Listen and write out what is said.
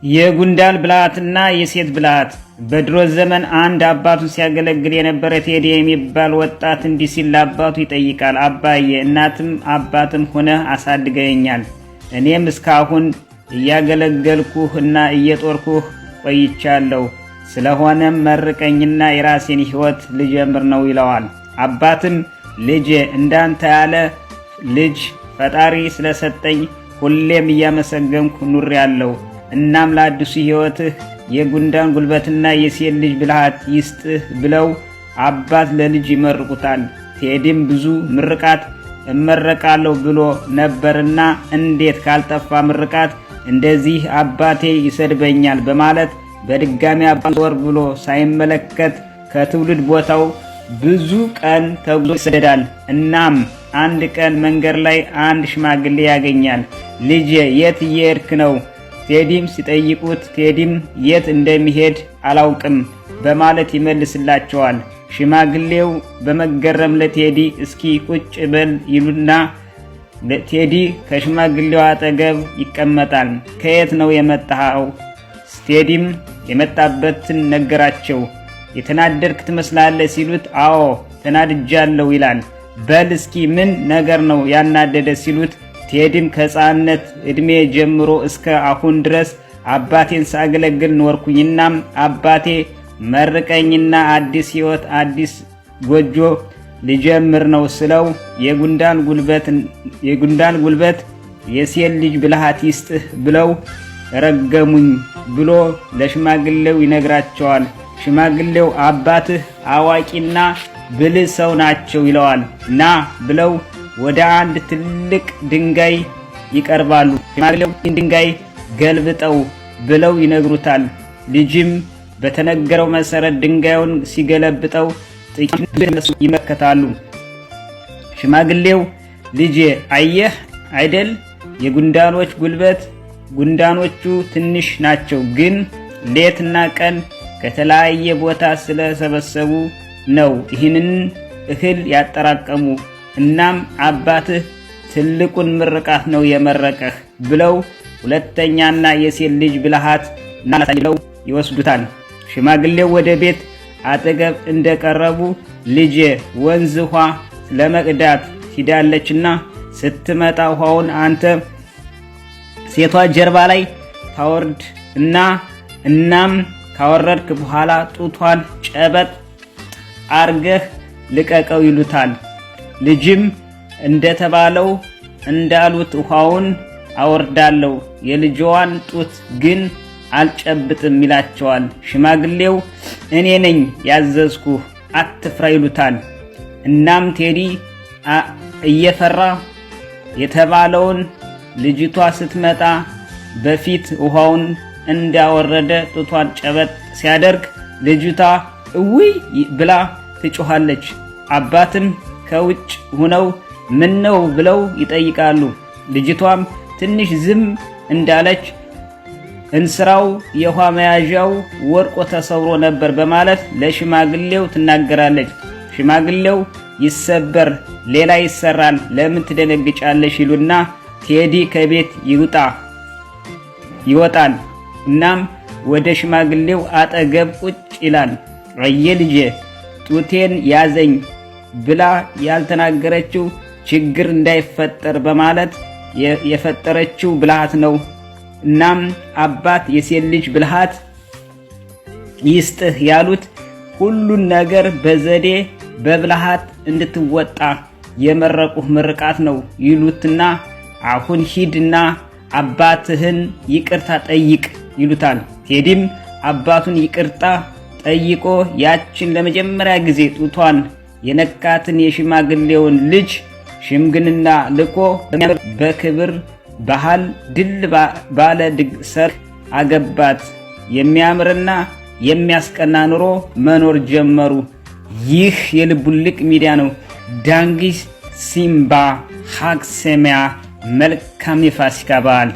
የጉንዳን ብልሃትና የሴት ብልሃት። በድሮ ዘመን አንድ አባቱን ሲያገለግል የነበረ ቴዲ የሚባል ወጣት እንዲህ ሲል ለአባቱ ይጠይቃል። አባዬ፣ እናትም አባትም ሆነህ አሳድገኛል። እኔም እስካሁን እያገለገልኩህ እና እየጦርኩህ ቆይቻለሁ። ስለሆነም መርቀኝና የራሴን ሕይወት ልጀምር ነው ይለዋል። አባትም ልጄ፣ እንዳንተ ያለ ልጅ ፈጣሪ ስለሰጠኝ ሁሌም እያመሰገንኩ ኑሬያለሁ። እናም ለአዲሱ ሕይወትህ የጉንዳን ጉልበትና የሴት ልጅ ብልሃት ይስጥህ ብለው አባት ለልጅ ይመርቁታል። ቴዲም ብዙ ምርቃት እመረቃለሁ ብሎ ነበርና እንዴት ካልጠፋ ምርቃት እንደዚህ አባቴ ይሰድበኛል በማለት በድጋሚ አባት ዞር ብሎ ሳይመለከት ከትውልድ ቦታው ብዙ ቀን ተጉዞ ይሰደዳል። እናም አንድ ቀን መንገድ ላይ አንድ ሽማግሌ ያገኛል። ልጄ የት እየሄድክ ነው? ቴዲም ሲጠይቁት ቴዲም የት እንደሚሄድ አላውቅም በማለት ይመልስላቸዋል። ሽማግሌው በመገረም ለቴዲ እስኪ ቁጭ በል ይሉና ቴዲ ከሽማግሌው አጠገብ ይቀመጣል። ከየት ነው የመጣኸው? ቴዲም የመጣበትን ነገራቸው። የተናደድክ ትመስላለህ ሲሉት አዎ ተናድጃለሁ ይላል። በል እስኪ ምን ነገር ነው ያናደደ ሲሉት ቴዲም ከሕፃንነት ዕድሜ ጀምሮ እስከ አሁን ድረስ አባቴን ሳገለግል ኖርኩኝና አባቴ መርቀኝና አዲስ ሕይወት አዲስ ጎጆ ልጀምር ነው ስለው የጉንዳን ጉልበት የሴት ልጅ ብልሃት ይስጥህ ብለው ረገሙኝ ብሎ ለሽማግሌው ይነግራቸዋል። ሽማግሌው አባትህ አዋቂና ብልህ ሰው ናቸው ይለዋል። ና ብለው ወደ አንድ ትልቅ ድንጋይ ይቀርባሉ። ሽማግሌው ድንጋይ ገልብጠው ብለው ይነግሩታል። ልጅም በተነገረው መሰረት ድንጋዩን ሲገለብጠው ጥቂት ይመከታሉ። ሽማግሌው ልጄ አየህ አይደል የጉንዳኖች ጉልበት፣ ጉንዳኖቹ ትንሽ ናቸው፣ ግን ሌትና ቀን ከተለያየ ቦታ ስለሰበሰቡ ነው ይህንን እህል ያጠራቀሙ። እናም አባትህ ትልቁን ምርቃት ነው የመረቀህ ብለው ሁለተኛና የሴት ልጅ ብልሃት እናሳይለው ይወስዱታል። ሽማግሌው ወደ ቤት አጠገብ እንደቀረቡ ልጄ ወንዝ ውሃ ለመቅዳት ሂዳለችና ስትመጣ ውሃውን አንተ ሴቷ ጀርባ ላይ ታወርድ እናም ካወረድክ በኋላ ጡቷን ጨበጥ አርገህ ልቀቀው ይሉታል። ልጅም እንደተባለው እንዳሉት ውሃውን አወርዳለሁ፣ የልጅዋን ጡት ግን አልጨብጥም ይላቸዋል። ሽማግሌው እኔ ነኝ ያዘዝኩህ አትፍራ ይሉታል። እናም ቴዲ እየፈራ የተባለውን ልጅቷ ስትመጣ በፊት ውሃውን እንዳወረደ ጡቷን ጨበጥ ሲያደርግ ልጅቷ እውይ ብላ ትጮኻለች። አባትም ከውጭ ሆነው ምን ነው ብለው ይጠይቃሉ። ልጅቷም ትንሽ ዝም እንዳለች እንስራው የውሃ መያዣው ወርቆ ተሰብሮ ነበር በማለት ለሽማግሌው ትናገራለች። ሽማግሌው ይሰበር ሌላ ይሰራል ለምን ትደነግጫለሽ ይሉና ቴዲ ከቤት ይወጣል። እናም ወደ ሽማግሌው አጠገብ ቁጭ ይላል። አየ ልጄ ጡቴን ያዘኝ ብላ ያልተናገረችው ችግር እንዳይፈጠር በማለት የፈጠረችው ብልሃት ነው። እናም አባት የሴት ልጅ ብልሃት ይስጥህ ያሉት ሁሉን ነገር በዘዴ በብልሃት እንድትወጣ የመረቁህ ምርቃት ነው ይሉትና አሁን ሂድና አባትህን ይቅርታ ጠይቅ ይሉታል። ቴዲም አባቱን ይቅርታ ጠይቆ ያችን ለመጀመሪያ ጊዜ ጡቷን የነካትን የሽማግሌውን ልጅ ሽምግልና ልኮ በክብር ባህል ድል ባለ ሰርግ አገባት። የሚያምርና የሚያስቀና ኑሮ መኖር ጀመሩ። ይህ የልቡልቅ ሚዲያ ነው። ዳንጊስ ሲምባ ሀግ ሰሚያ መልካም የፋሲካ በዓል